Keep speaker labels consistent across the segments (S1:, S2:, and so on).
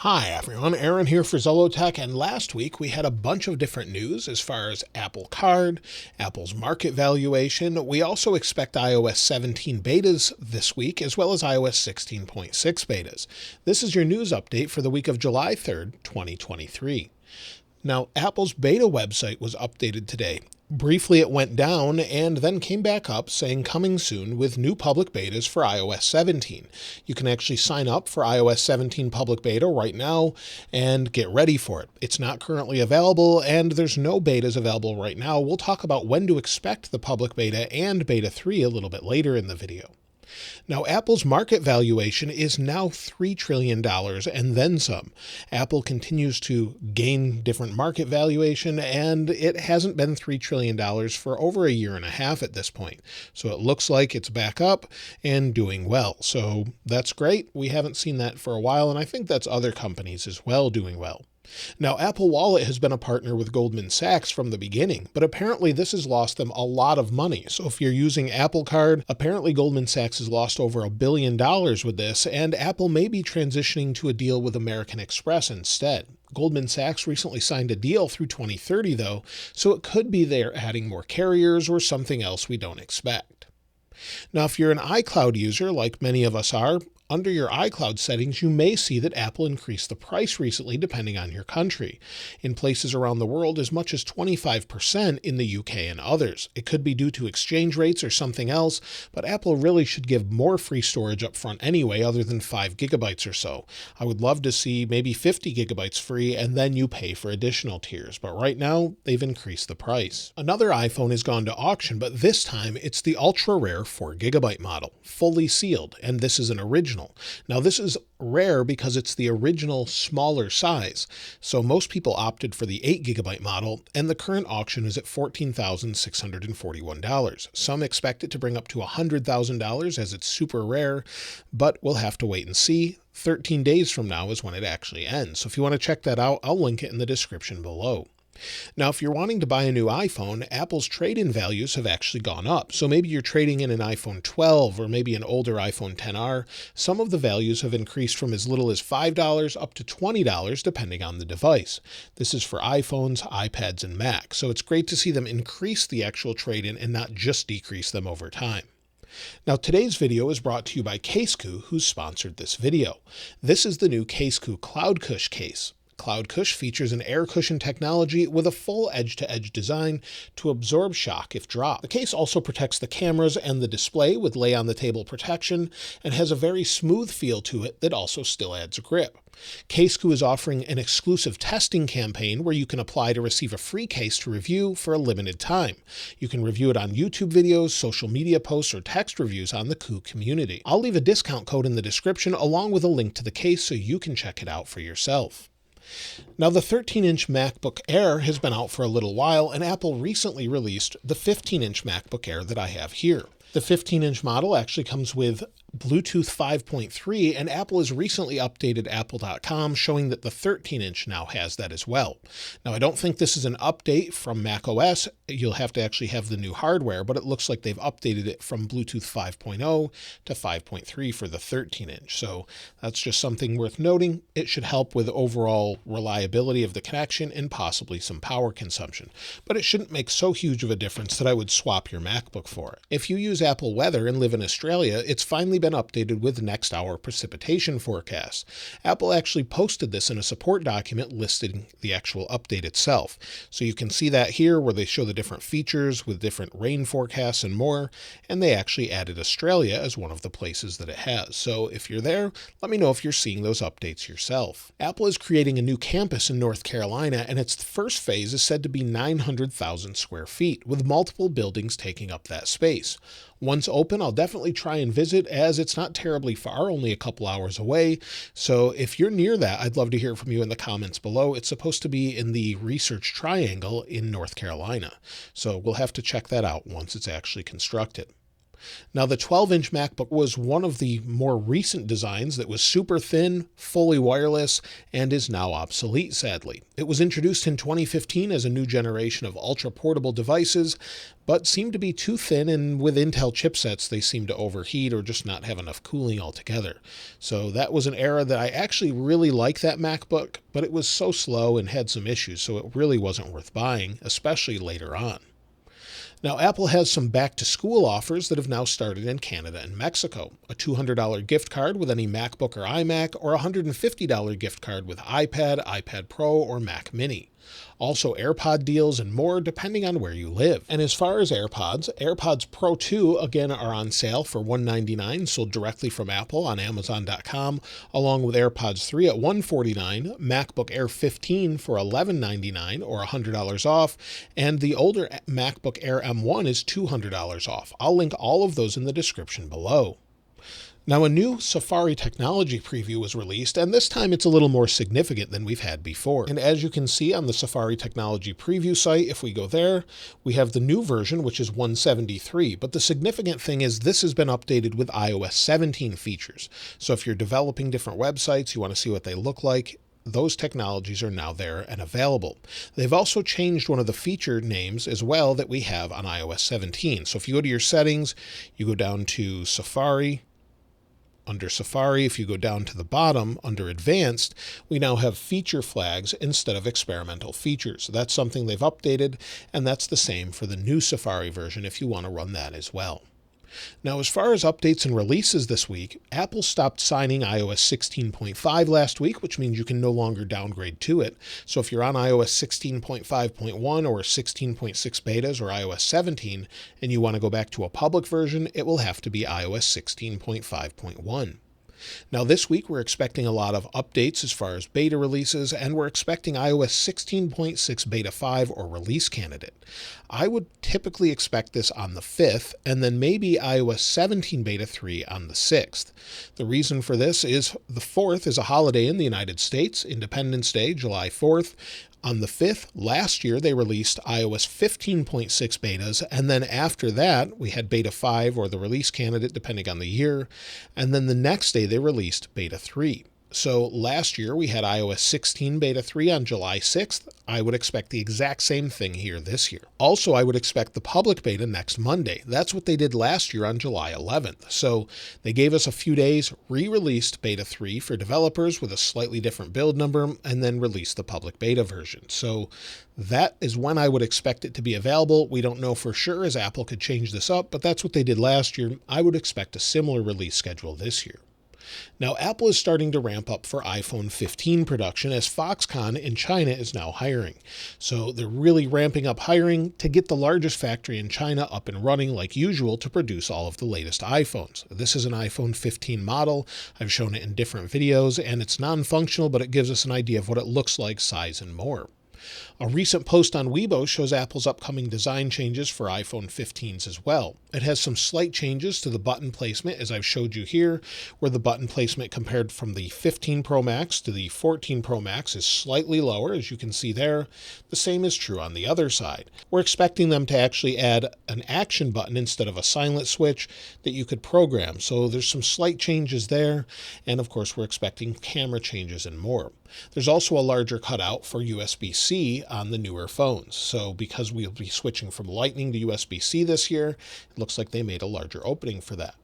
S1: Hi everyone, Aaron here for Zelbo Tech, and last week we had a bunch of different news as far as Apple Card, Apple's market valuation. We also expect iOS 17 betas this week, as well as iOS 16.6 betas. This is your news update for the week of July 3rd, 2023. Now, Apple's beta website was updated today. Briefly, it went down and then came back up saying coming soon with new public betas for iOS 17. You can actually sign up for iOS 17 public beta right now and get ready for it. It's not currently available and there's no betas available right now. We'll talk about when to expect the public beta and beta 3 a little bit later in the video. Now, Apple's market valuation is now $3 trillion and then some. Apple continues to gain different market valuation, and it hasn't been $3 trillion for over a year and a half at this point. So it looks like it's back up and doing well. So that's great. We haven't seen that for a while, and I think that's other companies as well doing well. Now, Apple Wallet has been a partner with Goldman Sachs from the beginning, but apparently this has lost them a lot of money. So if you're using Apple Card, apparently Goldman Sachs has lost over $1 billion with this, and Apple may be transitioning to a deal with American Express instead. Goldman Sachs recently signed a deal through 2030 though, so it could be they're adding more carriers or something else we don't expect. Now, if you're an iCloud user, like many of us are, under your iCloud settings, you may see that Apple increased the price recently depending on your country. In places around the world, as much as 25% in the UK and others. It could be due to exchange rates or something else, but Apple really should give more free storage up front anyway, other than 5 gigabytes or so. I would love to see maybe 50 gigabytes free and then you pay for additional tiers, but right now they've increased the price. Another iPhone has gone to auction, but this time it's the ultra rare 4 gigabyte model, fully sealed, and this is an original. Now, this is rare because it's the original smaller size, so most people opted for the 8 gigabyte model, and the current auction is at $14,641. Some expect it to bring up to $100,000 as it's super rare, but we'll have to wait and see. 13 days from now is when it actually ends, so if you want to check that out, I'll link it in the description below. Now, if you're wanting to buy a new iPhone, Apple's trade-in values have actually gone up. So maybe you're trading in an iPhone 12 or maybe an older iPhone XR. Some of the values have increased from as little as $5 up to $20 depending on the device. This is for iPhones, iPads, and Mac. So it's great to see them increase the actual trade-in and not just decrease them over time. Now, today's video is brought to you by CaseCoo, who's sponsored this video. This is the new CaseCoo CloudCush case. CloudCush features an air cushion technology with a full edge-to-edge design to absorb shock if dropped. The case also protects the cameras and the display with lay-on-the-table protection and has a very smooth feel to it that also still adds grip. CaseCoo is offering an exclusive testing campaign where you can apply to receive a free case to review for a limited time. You can review it on YouTube videos, social media posts, or text reviews on the Coo community. I'll leave a discount code in the description along with a link to the case so you can check it out for yourself. Now, the 13-inch MacBook Air has been out for a little while, and Apple recently released the 15-inch MacBook Air that I have here. The 15-inch model actually comes with Bluetooth 5.3, and Apple has recently updated Apple.com showing that the 13-inch now has that as well. Now, I don't think this is an update from macOS. You'll have to actually have the new hardware, but it looks like they've updated it from Bluetooth 5.0 to 5.3 for the 13-inch. So that's just something worth noting. It should help with overall reliability of the connection and possibly some power consumption. But it shouldn't make so huge of a difference that I would swap your MacBook for it. If you use Apple Weather and live in Australia, it's finally been updated with next hour precipitation forecasts. Apple actually posted this in a support document listing the actual update itself. So you can see that here where they show the different features with different rain forecasts and more, and they actually added Australia as one of the places that it has. So if you're there, let me know if you're seeing those updates yourself. Apple is creating a new campus in North Carolina, and its first phase is said to be 900,000 square feet, with multiple buildings taking up that space. Once open, I'll definitely try and visit as it's not terribly far, only a couple hours away. So if you're near that, I'd love to hear from you in the comments below. It's supposed to be in the Research Triangle in North Carolina. So we'll have to check that out once it's actually constructed. Now, the 12-inch MacBook was one of the more recent designs that was super thin, fully wireless, and is now obsolete, sadly. It was introduced in 2015 as a new generation of ultra-portable devices, but seemed to be too thin, and with Intel chipsets, they seemed to overheat or just not have enough cooling altogether. So that was an era that I actually really liked that MacBook, but it was so slow and had some issues, so it really wasn't worth buying, especially later on. Now, Apple has some back-to-school offers that have now started in Canada and Mexico. A $200 gift card with any MacBook or iMac, or a $150 gift card with iPad, iPad Pro, or Mac Mini. Also AirPod deals and more depending on where you live. And as far as AirPods, AirPods Pro 2 again are on sale for $199, sold directly from Apple on Amazon.com, along with AirPods 3 at $149, MacBook Air 15 for $1199 or $100 off, and the older MacBook Air M1 is $200 off. I'll link all of those in the description below. Now, a new Safari technology preview was released, and this time it's a little more significant than we've had before. And as you can see on the Safari technology preview site, if we go there, we have the new version, which is 173. But the significant thing is this has been updated with iOS 17 features. So if you're developing different websites, you want to see what they look like, those technologies are now there and available. They've also changed one of the feature names as well that we have on iOS 17. So if you go to your settings, you go down to Safari. Under Safari, if you go down to the bottom, under Advanced, we now have feature flags instead of experimental features. So that's something they've updated, and that's the same for the new Safari version if you want to run that as well. Now, as far as updates and releases this week, Apple stopped signing iOS 16.5 last week, which means you can no longer downgrade to it. So if you're on iOS 16.5.1 or 16.6 betas or iOS 17 and you want to go back to a public version, it will have to be iOS 16.5.1. Now, this week, we're expecting a lot of updates as far as beta releases, and we're expecting iOS 16.6 Beta 5 or release candidate. I would typically expect this on the 5th, and then maybe iOS 17 Beta 3 on the 6th. The reason for this is the 4th is a holiday in the United States, Independence Day, July 4th. On the 5th, last year, they released iOS 15.6 betas, and then after that, we had Beta 5 or the release candidate, depending on the year, and then the next day, they released Beta 3. So last year, we had iOS 16 Beta 3 on July 6th. I would expect the exact same thing here this year. Also, I would expect the public beta next Monday. That's what they did last year on July 11th. So they gave us a few days, re-released Beta 3 for developers with a slightly different build number, and then released the public beta version. So that is when I would expect it to be available. We don't know for sure, as Apple could change this up, but that's what they did last year. I would expect a similar release schedule this year. Now, Apple is starting to ramp up for iPhone 15 production as Foxconn in China is now hiring. So they're really ramping up hiring to get the largest factory in China up and running like usual to produce all of the latest iPhones. This is an iPhone 15 model. I've shown it in different videos, and it's non-functional, but it gives us an idea of what it looks like, size, and more. A recent post on Weibo shows Apple's upcoming design changes for iPhone 15s as well. It has some slight changes to the button placement, as I've showed you here, where the button placement compared from the 15 Pro Max to the 14 Pro Max is slightly lower, as you can see there. The same is true on the other side. We're expecting them to actually add an action button instead of a silent switch that you could program. So there's some slight changes there, and of course we're expecting camera changes and more. There's also a larger cutout for USB-C on the newer phones. So because we'll be switching from Lightning to USB-C this year, it looks like they made a larger opening for that.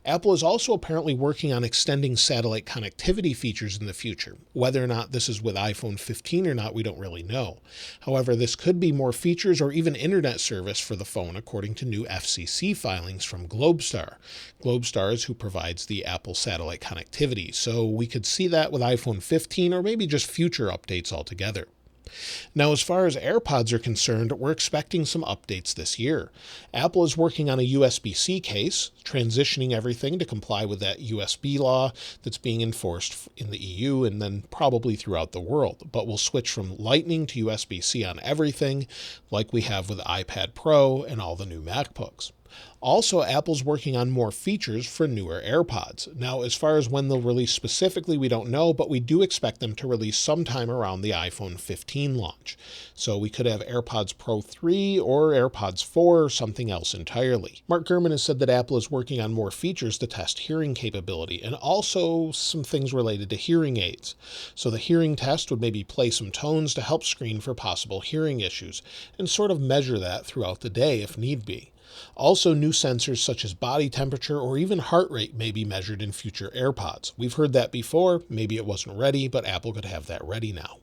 S1: Apple is also apparently working on extending satellite connectivity features in the future. Whether or not this is with iPhone 15 or not, we don't really know. However, this could be more features or even internet service for the phone, according to new FCC filings from Globestar. Globestar is who provides the Apple satellite connectivity. So we could see that with iPhone 15 or maybe just future updates altogether. Now, as far as AirPods are concerned, we're expecting some updates this year. Apple is working on a USB-C case, transitioning everything to comply with that USB law that's being enforced in the EU and then probably throughout the world. But we'll switch from Lightning to USB-C on everything, like we have with iPad Pro and all the new MacBooks. Also, Apple's working on more features for newer AirPods. Now, as far as when they'll release specifically, we don't know, but we do expect them to release sometime around the iPhone 15 launch. So we could have AirPods Pro 3 or AirPods 4 or something else entirely. Mark Gurman has said that Apple is working on more features to test hearing capability and also some things related to hearing aids. So the hearing test would maybe play some tones to help screen for possible hearing issues and sort of measure that throughout the day if need be. Also, new sensors such as body temperature or even heart rate may be measured in future AirPods. We've heard that before, maybe it wasn't ready, but Apple could have that ready now.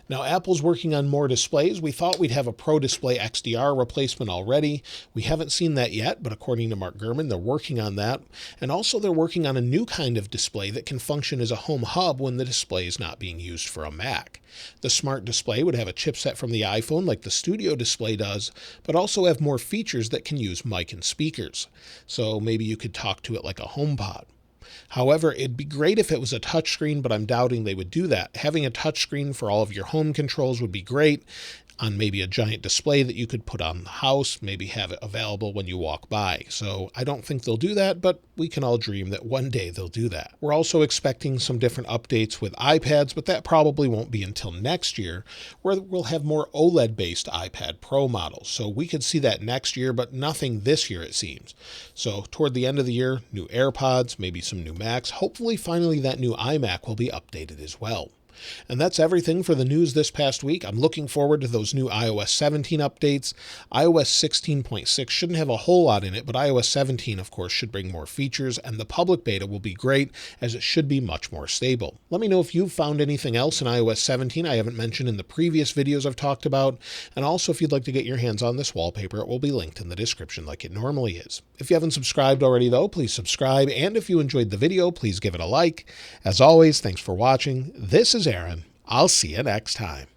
S1: Now, Apple's working on more displays. We thought we'd have a Pro Display XDR replacement already. We haven't seen that yet, but according to Mark Gurman, they're working on that. And also they're working on a new kind of display that can function as a home hub when the display is not being used for a Mac. The smart display would have a chipset from the iPhone like the Studio Display does, but also have more features that can use mic and speakers. So maybe you could talk to it like a HomePod. However, it'd be great if it was a touchscreen, but I'm doubting they would do that. Having a touchscreen for all of your home controls would be great on maybe a giant display that you could put on the house, maybe have it available when you walk by. So I don't think they'll do that, but we can all dream that one day they'll do that. We're also expecting some different updates with iPads, but that probably won't be until next year, where we'll have more OLED-based iPad Pro models. So we could see that next year, but nothing this year, it seems. So toward the end of the year, new AirPods, maybe some new Macs. Hopefully, finally, that new iMac will be updated as well. And that's everything for the news this past week. I'm looking forward to those new iOS 17 updates. iOS 16.6 shouldn't have a whole lot in it, but iOS 17, of course, should bring more features, and the public beta will be great, as it should be much more stable. Let me know if you've found anything else in iOS 17 I haven't mentioned in the previous videos I've talked about, and also if you'd like to get your hands on this wallpaper, it will be linked in the description like it normally is. If you haven't subscribed already, though, please subscribe, and if you enjoyed the video, please give it a like. As always, thanks for watching. This is Aaron. I'll see you next time.